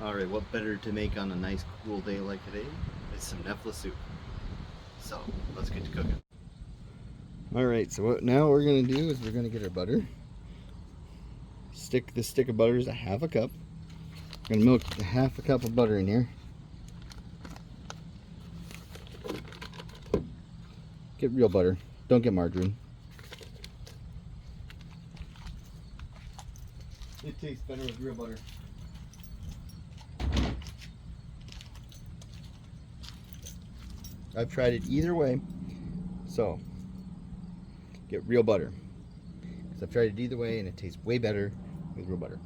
Alright, what better to make on a nice cool day like today? It's some knoephla soup. So, let's get to cooking. Alright, so what now we're going to do is we're going to get our butter. This stick of butter is a half a cup. I'm going to milk a half a cup of butter in here. Get real butter. Don't get margarine. It tastes better with real butter. I've tried it either way, so get real butter. Because I've tried it either way and it tastes way better with real butter.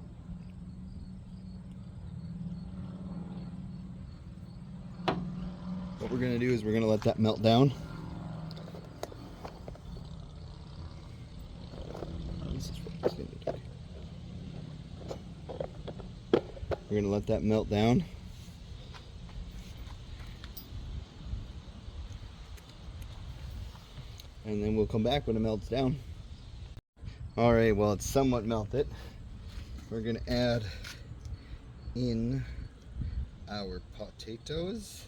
What we're going to do is we're going to let that melt down. This is what it's going to do. We're going to let that melt down. And then we'll come back when it melts down. Alright, well, it's somewhat melted. We're going to add in our potatoes.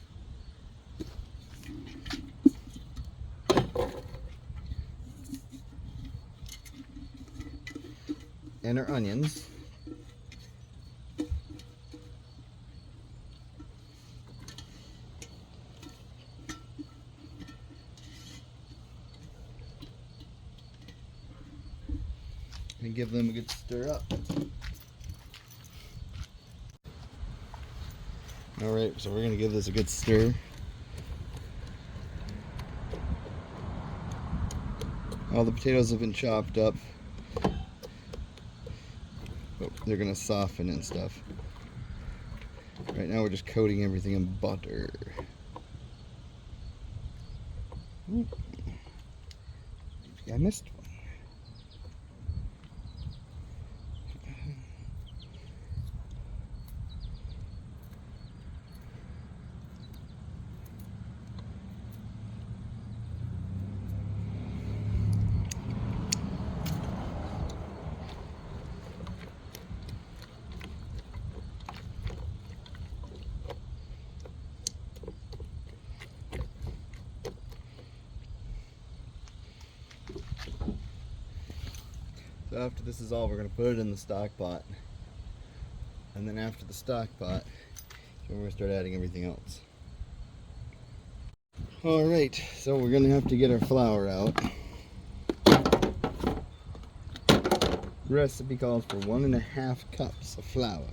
And our onions. And give them a good stir up. Alright, so we're going to give this a good stir. All the potatoes have been chopped up. Oh, they're going to soften and stuff. Right now we're just coating everything in butter. Maybe I missed one. So after this is all, we're going to put it in the stock pot. And then after the stock pot, we're going to start adding everything else. Alright, so we're going to have to get our flour out. The recipe calls for 1.5 cups of flour.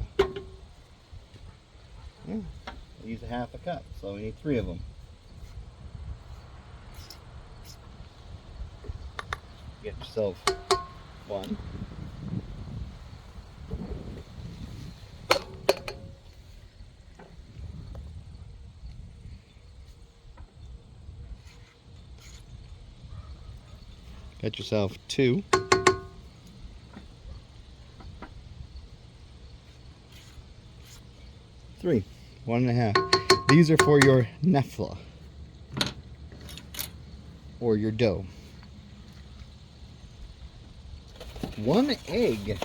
Yeah, I use a half a cup, so we need 3 of them. Get yourself 1. Get yourself 2. 3. 1.5. These are for your knoephla or your dough. 1 egg.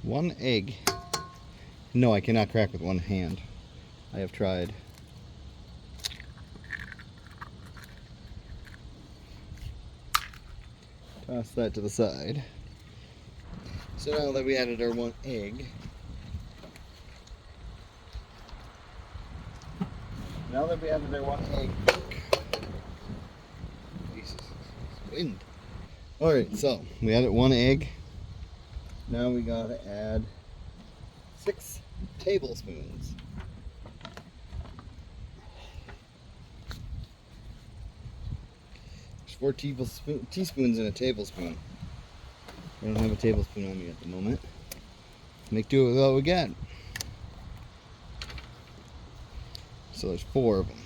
1 egg. No, I cannot crack with one hand. I have tried. Toss that to the side. So now that we added our 1 egg, Jesus, wind. Alright, so we added 1 egg. Now we gotta add 6 tablespoons. There's 4 teaspoons in a tablespoon. I don't have a tablespoon on me at the moment. Make do with what we got. So there's 4 of them.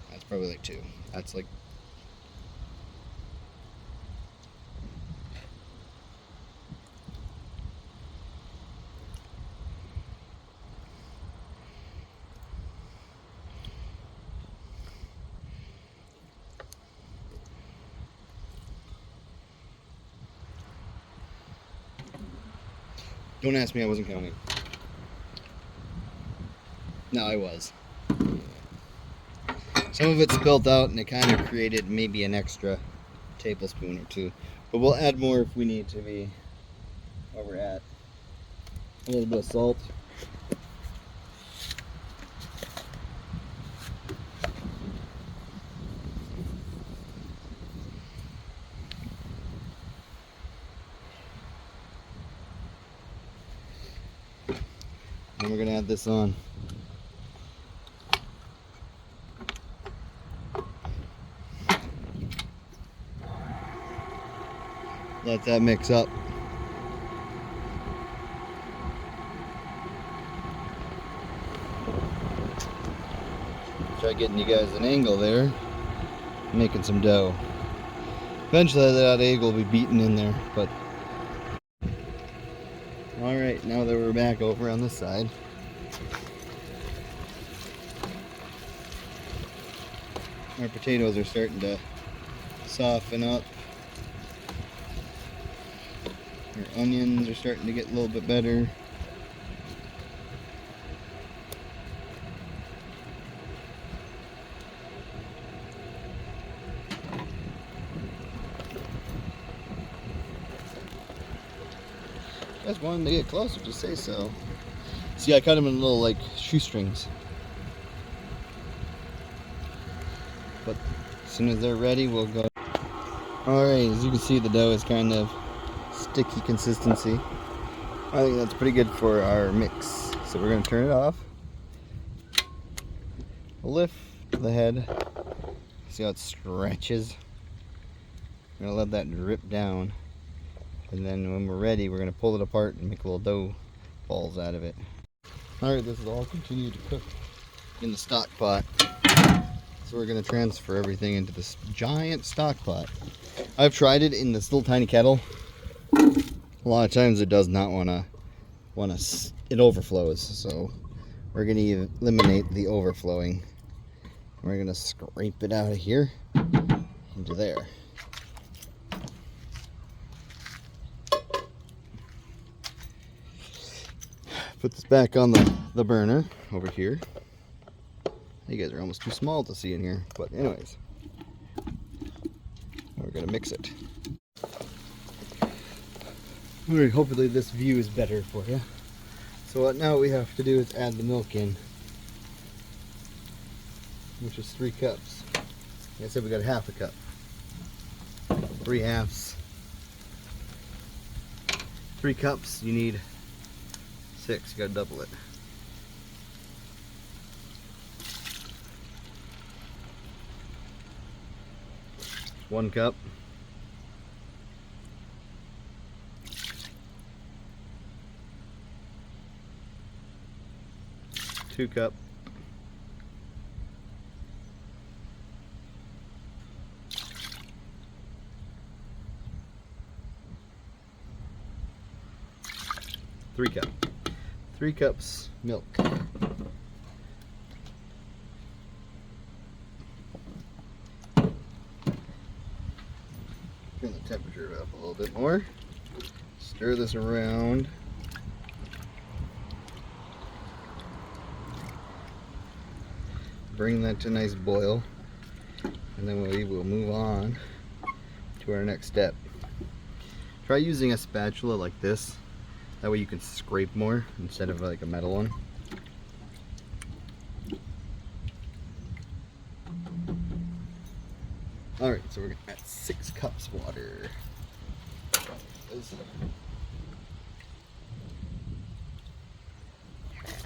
That's probably like 2. That's like Don't ask me, I wasn't counting. No, I was. Some of it spilled out and it kind of created maybe an extra tablespoon or two. But we'll add more if we need to be where we're at. A little bit of salt. And we're gonna add this on. Let that mix up. Try getting you guys an angle there. Making some dough. Eventually that egg will be beaten in there, but alright, now that we're back over on this side. Our potatoes are starting to soften up. Our onions are starting to get a little bit better. If you guys wanted to get closer, just say so. See, I cut them in little like shoestrings. But as soon as they're ready, we'll go. Alright, as you can see, the dough is kind of sticky consistency. I think that's pretty good for our mix. So we're going to turn it off. Lift the head. See how it stretches? I'm going to let that drip down. And then when we're ready, we're going to pull it apart and make little dough balls out of it. Alright, this is all continued to cook in the stock pot. So we're going to transfer everything into this giant stock pot. I've tried it in this little tiny kettle. A lot of times it does not want to, it overflows. So we're going to eliminate the overflowing. We're going to scrape it out of here into there. Put this back on the burner over here. You guys are almost too small to see in here, but anyways, we're gonna mix it. Alright, hopefully this view is better for you. So what now we have to do is add the milk in, which is 3 cups. Like I said, we got half a cup. 3 halves. 3 cups, you need 6, you gotta double it. One cup. 2 cup. 3 cup. 3 cups milk. Turn the temperature up a little bit more. Stir this around. Bring that to a nice boil. And then we will move on to our next step. Try using a spatula like this. That way you can scrape more instead of like a metal one. Alright, so we're going to add 6 cups of water.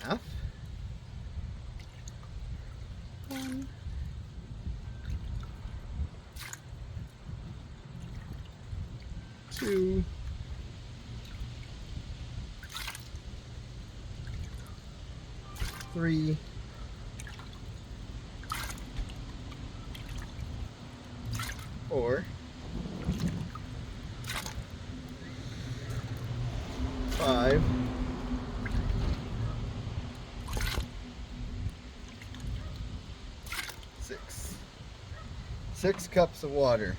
Half. 1. 2. 3. 4. 5. 6. 6 cups of water.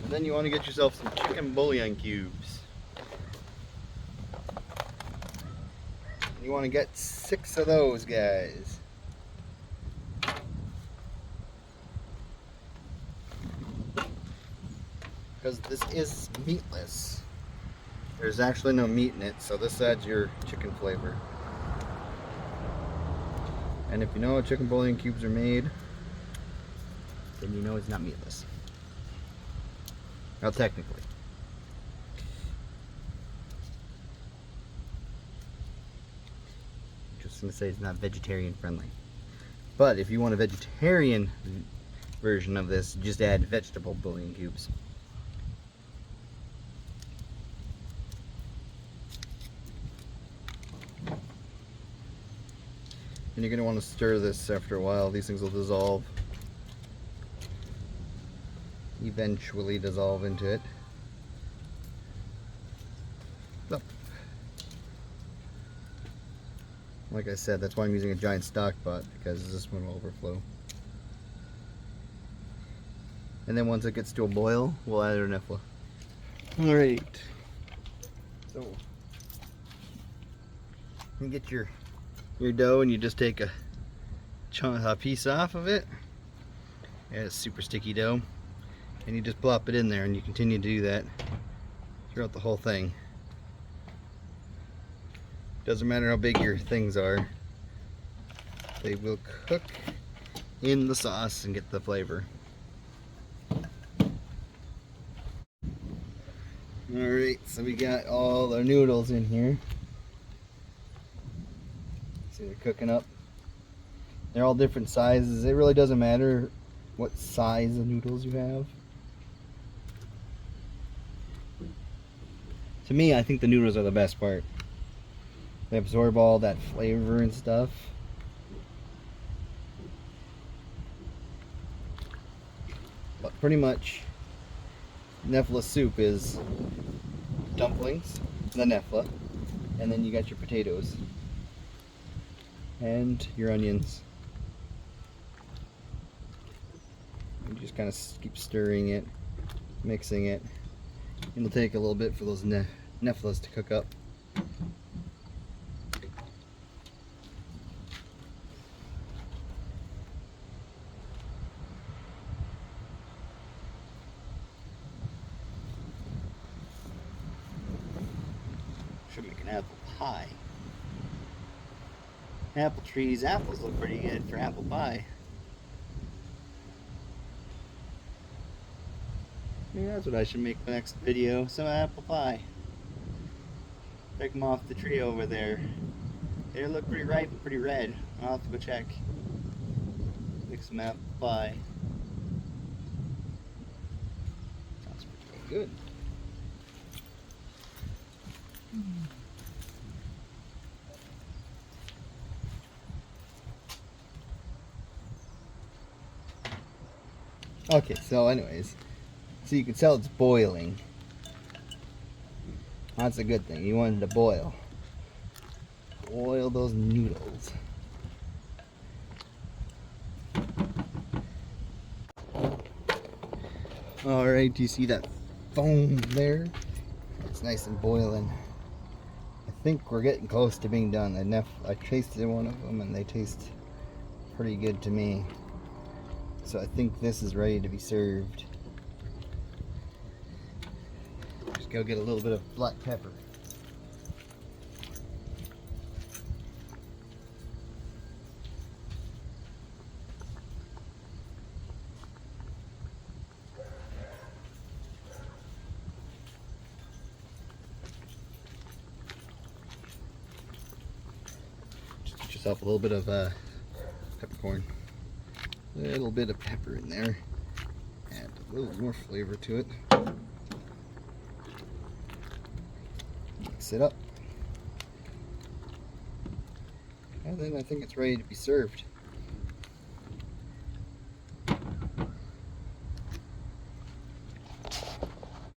And then you want to get yourself some chicken bouillon cubes. You want to get 6 of those guys. Because this is meatless. There's actually no meat in it, so this adds your chicken flavor. And if you know how chicken bouillon cubes are made, then you know it's not meatless. Well, technically. Just gonna say it's not vegetarian friendly. But if you want a vegetarian version of this, just add vegetable bouillon cubes. And you're going to want to stir this after a while. These things will dissolve. Eventually dissolve into it. So, like I said, that's why I'm using a giant stock pot, because this one will overflow. And then once it gets to a boil, we'll add our knoephla. Alright. So, you get your dough and you just take a piece off of it. Yeah, it's super sticky dough. And you just plop it in there and you continue to do that throughout the whole thing. Doesn't matter how big your things are, they will cook in the sauce and get the flavor. Alright, so we got all our noodles in here. See, they're cooking up. They're all different sizes. It really doesn't matter what size of noodles you have. To me, I think the noodles are the best part. They absorb all that flavor and stuff. But pretty much, knoephla soup is dumplings, the knoephla, and then you got your potatoes and your onions. You just kind of keep stirring it, mixing it. It'll take a little bit for those knoephlas to cook up. Should make an apple pie. Apple trees, apples look pretty good for apple pie. Maybe that's what I should make the next video, some apple pie. Take them off the tree over there. They look pretty ripe and pretty red. I'll have to go check. Make some apple pie. Sounds pretty good. Okay, so anyways, so you can tell it's boiling. That's a good thing. You want it to boil. Boil those noodles. Alright, do you see that foam there? It's nice and boiling. I think we're getting close to being done. I tasted one of them and they taste pretty good to me. So I think this is ready to be served. Just go get a little bit of black pepper. Just get yourself a little bit of peppercorn. A little bit of pepper in there. Add a little more flavor to it. Mix it up. And then I think it's ready to be served.